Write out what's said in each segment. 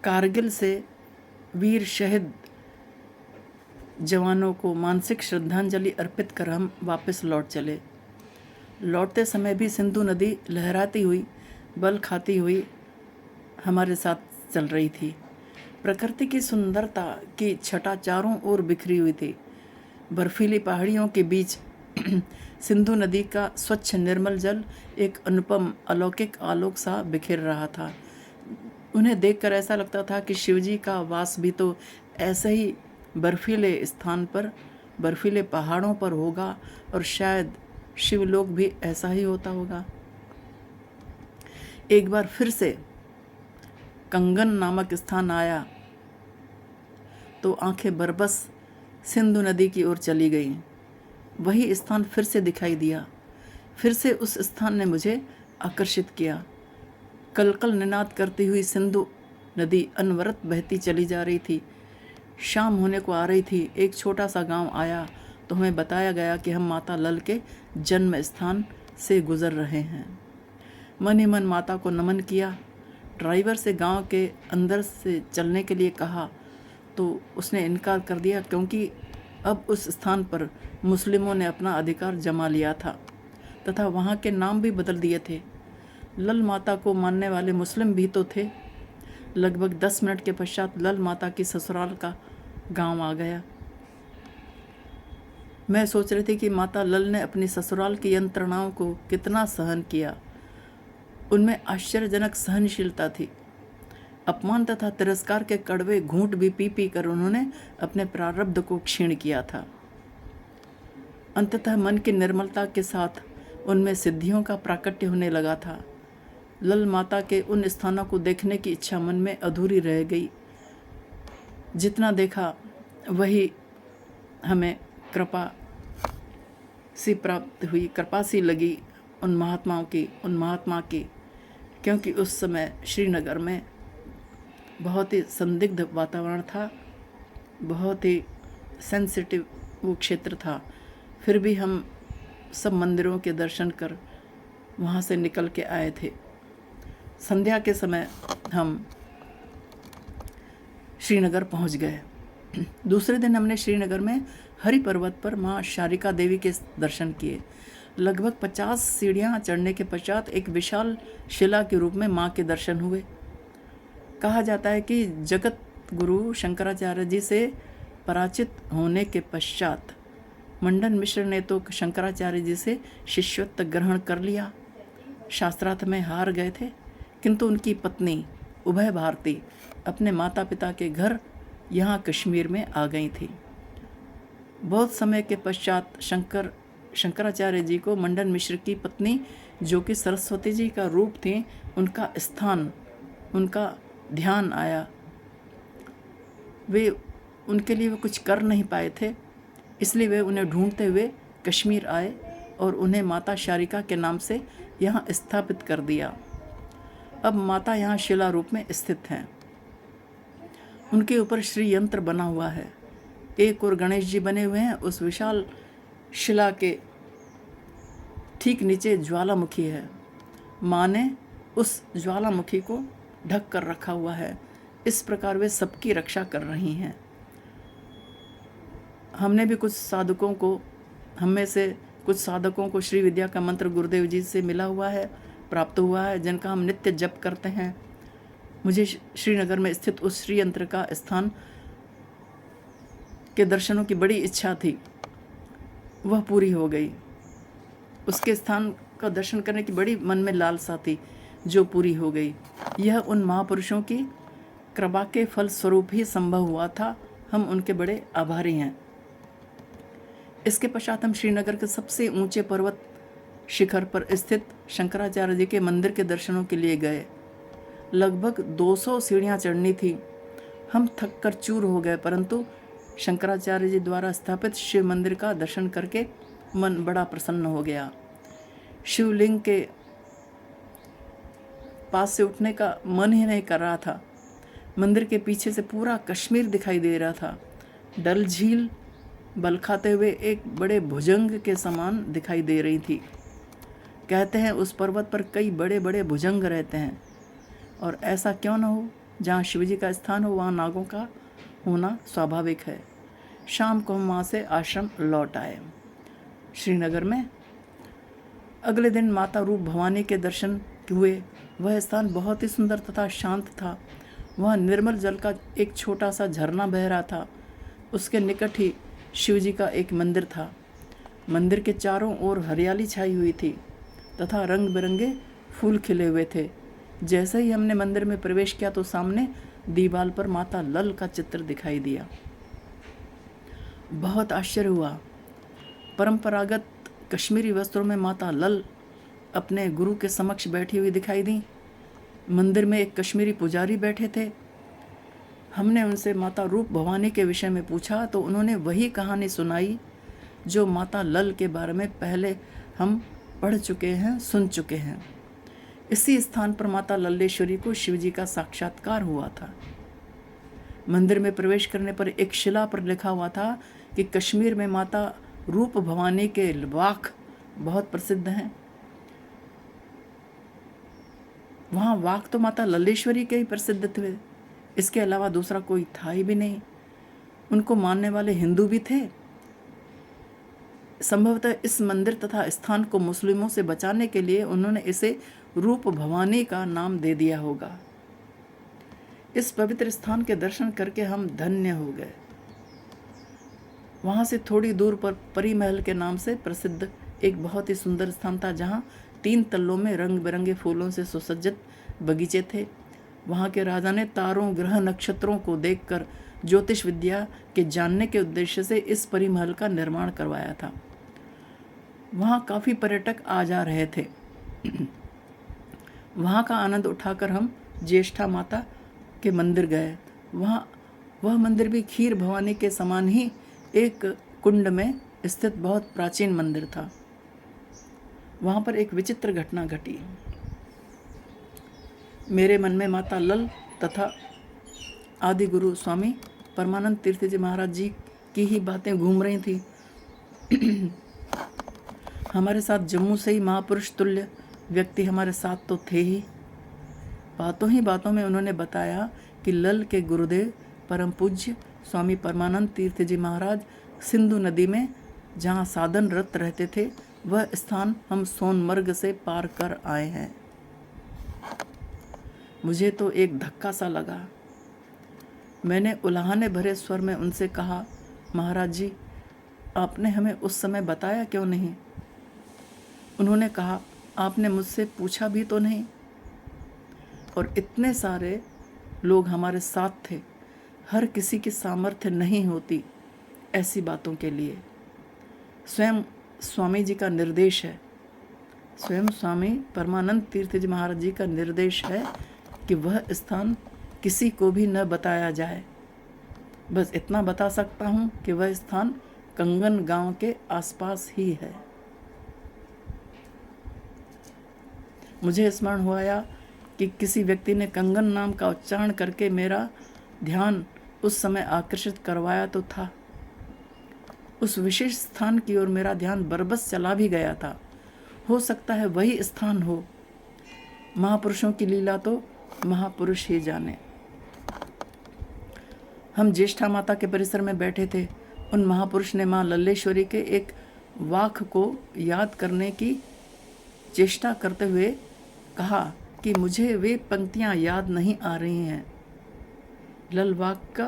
कारगिल से वीर शहीद जवानों को मानसिक श्रद्धांजलि अर्पित कर हम वापस लौट चले। लौटते समय भी सिंधु नदी लहराती हुई, बल खाती हुई हमारे साथ चल रही थी। प्रकृति की सुंदरता की छटा चारों ओर बिखरी हुई थी। बर्फीली पहाड़ियों के बीच सिंधु नदी का स्वच्छ निर्मल जल एक अनुपम अलौकिक आलोक सा बिखेर रहा था। उन्हें देखकर ऐसा लगता था कि शिवजी का वास भी तो ऐसे ही बर्फीले स्थान पर, बर्फीले पहाड़ों पर होगा, और शायद शिवलोक भी ऐसा ही होता होगा। एक बार फिर से कंगन नामक स्थान आया तो आंखें बरबस सिंधु नदी की ओर चली गईं। वही स्थान फिर से दिखाई दिया। फिर से उस स्थान ने मुझे आकर्षित किया। कलकल निनाद करती हुई सिंधु नदी अनवरत बहती चली जा रही थी। शाम होने को आ रही थी। एक छोटा सा गांव आया तो हमें बताया गया कि हम माता लल के जन्म स्थान से गुजर रहे हैं। मन ही मन माता को नमन किया। ड्राइवर से गांव के अंदर से चलने के लिए कहा तो उसने इनकार कर दिया, क्योंकि अब उस स्थान पर मुस्लिमों ने अपना अधिकार जमा लिया था तथा वहाँ के नाम भी बदल दिए थे। लल माता को मानने वाले मुस्लिम भी तो थे। लगभग 10 मिनट के पश्चात लल माता की ससुराल का गांव आ गया। मैं सोच रही थी कि माता लल ने अपनी ससुराल की यंत्रणाओं को कितना सहन किया। उनमें आश्चर्यजनक सहनशीलता थी। अपमान तथा तिरस्कार के कड़वे घूंट भी पी पी कर उन्होंने अपने प्रारब्ध को क्षीण किया था। अंततः मन की निर्मलता के साथ उनमें सिद्धियों का प्राकट्य होने लगा था। लल माता के उन स्थानों को देखने की इच्छा मन में अधूरी रह गई। जितना देखा वही हमें कृपा सी प्राप्त हुई, कृपा सी लगी उन महात्मा की, क्योंकि उस समय श्रीनगर में बहुत ही संदिग्ध वातावरण था, बहुत ही सेंसिटिव वो क्षेत्र था। फिर भी हम सब मंदिरों के दर्शन कर वहाँ से निकल के आए थे। संध्या के समय हम श्रीनगर पहुँच गए। दूसरे दिन हमने श्रीनगर में हरि पर्वत पर माँ शारिका देवी के दर्शन किए। लगभग 50 सीढ़ियाँ चढ़ने के पश्चात एक विशाल शिला के रूप में माँ के दर्शन हुए। कहा जाता है कि जगत गुरु शंकराचार्य जी से पराजित होने के पश्चात मंडन मिश्र ने तो शंकराचार्य जी से शिष्यत्व ग्रहण कर लिया। शास्त्रार्थ में हार गए थे, किंतु उनकी पत्नी उभय भारती अपने माता पिता के घर यहाँ कश्मीर में आ गई थी। बहुत समय के पश्चात शंकराचार्य जी को मंडन मिश्र की पत्नी, जो कि सरस्वती जी का रूप थी, उनका स्थान, उनका ध्यान आया। उनके लिए वे कुछ कर नहीं पाए थे, इसलिए वे उन्हें ढूंढते हुए कश्मीर आए और उन्हें माता शारिका के नाम से यहाँ स्थापित कर दिया। अब माता यहाँ शिला रूप में स्थित हैं। उनके ऊपर श्री यंत्र बना हुआ है। एक और गणेश जी बने हुए हैं। उस विशाल शिला के ठीक नीचे ज्वालामुखी है। माँ ने उस ज्वालामुखी को ढक कर रखा हुआ है। इस प्रकार वे सबकी रक्षा कर रही हैं। हम में से कुछ साधकों को श्री विद्या का मंत्र गुरुदेव जी से मिला हुआ है, प्राप्त हुआ है, जिनका हम नित्य जप करते हैं। मुझे श्रीनगर में स्थित उस श्री यंत्र का स्थान के दर्शनों की बड़ी इच्छा थी, वह पूरी हो गई। उसके स्थान का दर्शन करने की बड़ी मन में लालसा थी, जो पूरी हो गई। यह उन महापुरुषों की कृपा के फल स्वरूप ही संभव हुआ था। हम उनके बड़े आभारी हैं। इसके पश्चात हम श्रीनगर के सबसे ऊंचे पर्वत शिखर पर स्थित शंकराचार्य जी के मंदिर के दर्शनों के लिए गए। लगभग 200 सीढ़ियाँ चढ़नी थी। हम थक कर चूर हो गए, परंतु शंकराचार्य जी द्वारा स्थापित शिव मंदिर का दर्शन करके मन बड़ा प्रसन्न हो गया। शिवलिंग के पास से उठने का मन ही नहीं कर रहा था। मंदिर के पीछे से पूरा कश्मीर दिखाई दे रहा था। डल झील बल खाते हुए एक बड़े भुजंग के समान दिखाई दे रही थी। कहते हैं उस पर्वत पर कई बड़े बड़े भुजंग रहते हैं, और ऐसा क्यों न हो जहाँ शिवजी का स्थान हो वहाँ नागों का होना स्वाभाविक है। शाम को हम वहाँ से आश्रम लौट आए। श्रीनगर में अगले दिन माता रूप भवानी के दर्शन हुए। वह स्थान बहुत ही सुंदर तथा शांत था। वहाँ निर्मल जल का एक छोटा सा झरना बह रहा था। उसके निकट ही शिवजी का एक मंदिर था। मंदिर के चारों ओर हरियाली छाई हुई थी तथा रंग बिरंगे फूल खिले हुए थे। जैसे ही हमने मंदिर में प्रवेश किया तो सामने दीवार पर माता लल का चित्र दिखाई दिया। बहुत आश्चर्य हुआ। परंपरागत कश्मीरी वस्त्रों में माता लल अपने गुरु के समक्ष बैठी हुई दिखाई दी। मंदिर में एक कश्मीरी पुजारी बैठे थे। हमने उनसे माता रूप भवानी के विषय में पूछा तो उन्होंने वही कहानी सुनाई जो माता लल के बारे में पहले हम पढ़ चुके हैं, सुन चुके हैं। इसी स्थान पर माता लल्लेश्वरी को शिवजी का साक्षात्कार हुआ था। मंदिर में प्रवेश करने पर एक शिला पर लिखा हुआ था कि कश्मीर में माता रूप भवानी के वाक बहुत प्रसिद्ध हैं। वहाँ वाक तो माता लल्लेश्वरी के ही प्रसिद्ध थे, इसके अलावा दूसरा कोई था ही भी नहीं। उनको मानने वाले हिंदू भी थे। संभवतः इस मंदिर तथा स्थान को मुस्लिमों से बचाने के लिए उन्होंने इसे रूप भवानी का नाम दे दिया होगा। इस पवित्र स्थान के दर्शन करके हम धन्य हो गए। वहाँ से थोड़ी दूर पर परी महल के नाम से प्रसिद्ध एक बहुत ही सुंदर स्थान था, जहाँ 3 तल्लों में रंग बिरंगे फूलों से सुसज्जित बगीचे थे। वहाँ के राजा ने तारों, ग्रह, नक्षत्रों को देखकर ज्योतिष विद्या के जानने के उद्देश्य से इस परी महल का निर्माण करवाया था। वहाँ काफ़ी पर्यटक आ जा रहे थे। वहाँ का आनंद उठाकर हम ज्येष्ठा माता के मंदिर गए। वह मंदिर भी खीर भवानी के समान ही एक कुंड में स्थित बहुत प्राचीन मंदिर था। वहाँ पर एक विचित्र घटना घटी। मेरे मन में माता लल तथा आदि गुरु स्वामी परमानंद तीर्थ जी महाराज जी की ही बातें घूम रही थी। हमारे साथ जम्मू से ही महापुरुष तुल्य व्यक्ति हमारे साथ तो थे ही। बातों में उन्होंने बताया कि लल के गुरुदेव परम पूज्य स्वामी परमानंद तीर्थ जी महाराज सिंधु नदी में जहाँ साधनरत रहते थे, वह स्थान हम सोनमर्ग से पार कर आए हैं। मुझे तो एक धक्का सा लगा। मैंने उलाहने भरे स्वर में उनसे कहा, महाराज जी, आपने हमें उस समय बताया क्यों नहीं? उन्होंने कहा, आपने मुझसे पूछा भी तो नहीं। और इतने सारे लोग हमारे साथ थे, हर किसी की सामर्थ्य नहीं होती ऐसी बातों के लिए। स्वयं स्वामी जी का निर्देश है, स्वयं स्वामी परमानंद तीर्थ जी महाराज जी का निर्देश है कि वह स्थान किसी को भी न बताया जाए। बस इतना बता सकता हूँ कि वह स्थान कंगन गांव के आसपास ही है। मुझे स्मरण हुआ कि किसी व्यक्ति ने कंगन नाम का उच्चारण करके मेरा ध्यान उस समय आकर्षित करवाया तो था। उस विशेष स्थान की ओर मेरा ध्यान बरबस चला भी गया था। हो सकता है वही स्थान हो। महापुरुषों की लीला तो महापुरुष ही जाने। हम ज्येष्ठा माता के परिसर में बैठे थे। उन महापुरुष ने माँ लल्लेश्वरी के एक वाक को याद करने की चेष्टा करते हुए कहा कि मुझे वे पंक्तियाँ याद नहीं आ रही हैं। लल वाक का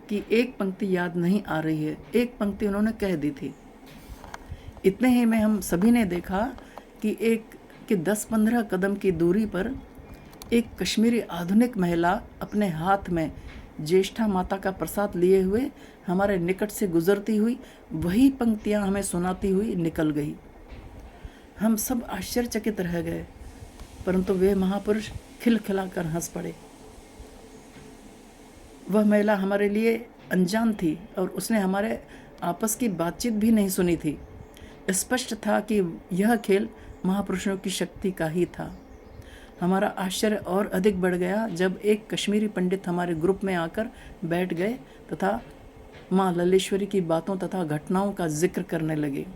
कि एक पंक्ति याद नहीं आ रही है। एक पंक्ति उन्होंने कह दी थी। इतने ही में हम सभी ने देखा कि 10-15 कदम की दूरी पर एक कश्मीरी आधुनिक महिला अपने हाथ में ज्येष्ठा माता का प्रसाद लिए हुए हमारे निकट से गुजरती हुई वही पंक्तियाँ हमें सुनाती हुई निकल गई। हम सब आश्चर्यचकित रह गए, परंतु वे महापुरुष खिलखिलाकर हंस पड़े। वह महिला हमारे लिए अनजान थी और उसने हमारे आपस की बातचीत भी नहीं सुनी थी। स्पष्ट था कि यह खेल महापुरुषों की शक्ति का ही था। हमारा आश्चर्य और अधिक बढ़ गया जब एक कश्मीरी पंडित हमारे ग्रुप में आकर बैठ गए तथा माँ लल्लेश्वरी की बातों तथा घटनाओं का जिक्र करने लगे।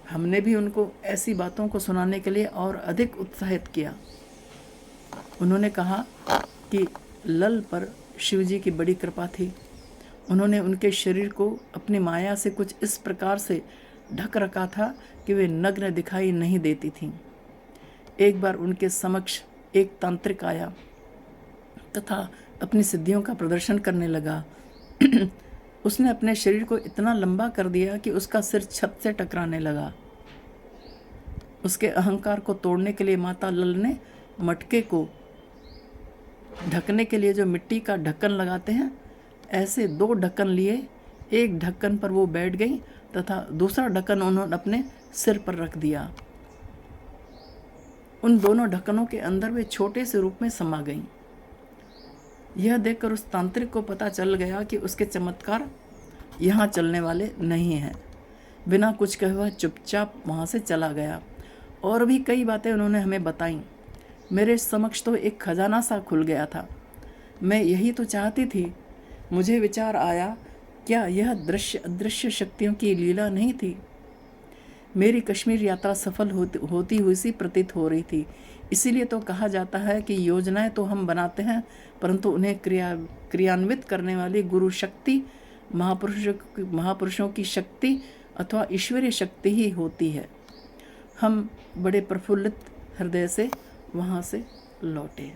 हमने भी उनको ऐसी बातों को सुनाने के लिए और अधिक उत्साहित किया। उन्होंने कहा, कि लल पर शिवजी की बड़ी कृपा थी। उन्होंने उनके शरीर को अपनी माया से कुछ इस प्रकार से ढक रखा था कि वे नग्न दिखाई नहीं देती थीं। एक बार उनके समक्ष एक तांत्रिक आया तथा अपनी सिद्धियों का प्रदर्शन करने लगा। उसने अपने शरीर को इतना लंबा कर दिया कि उसका सिर छत से टकराने लगा। उसके अहंकार को तोड़ने के लिए माता लल ने मटके को ढकने के लिए जो मिट्टी का ढक्कन लगाते हैं, ऐसे 2 ढक्कन लिए। एक ढक्कन पर वो बैठ गई तथा दूसरा ढक्कन उन्होंने अपने सिर पर रख दिया। उन दोनों ढक्कनों के अंदर वे छोटे से रूप में समा गईं। यह देखकर उस तांत्रिक को पता चल गया कि उसके चमत्कार यहाँ चलने वाले नहीं हैं। बिना कुछ कहे वह चुपचाप वहाँ से चला गया। और भी कई बातें उन्होंने हमें बताईं। मेरे समक्ष तो एक खजाना सा खुल गया था। मैं यही तो चाहती थी। मुझे विचार आया, क्या यह दृश्य अदृश्य शक्तियों की लीला नहीं थी? मेरी कश्मीर यात्रा सफल होती हुई सी प्रतीत हो रही थी। इसीलिए तो कहा जाता है कि योजनाएं तो हम बनाते हैं, परंतु उन्हें क्रियान्वित करने वाली गुरु शक्ति, महापुरुषों की शक्ति अथवा ईश्वरीय शक्ति ही होती है। हम बड़े प्रफुल्लित हृदय से वहाँ से लौटे।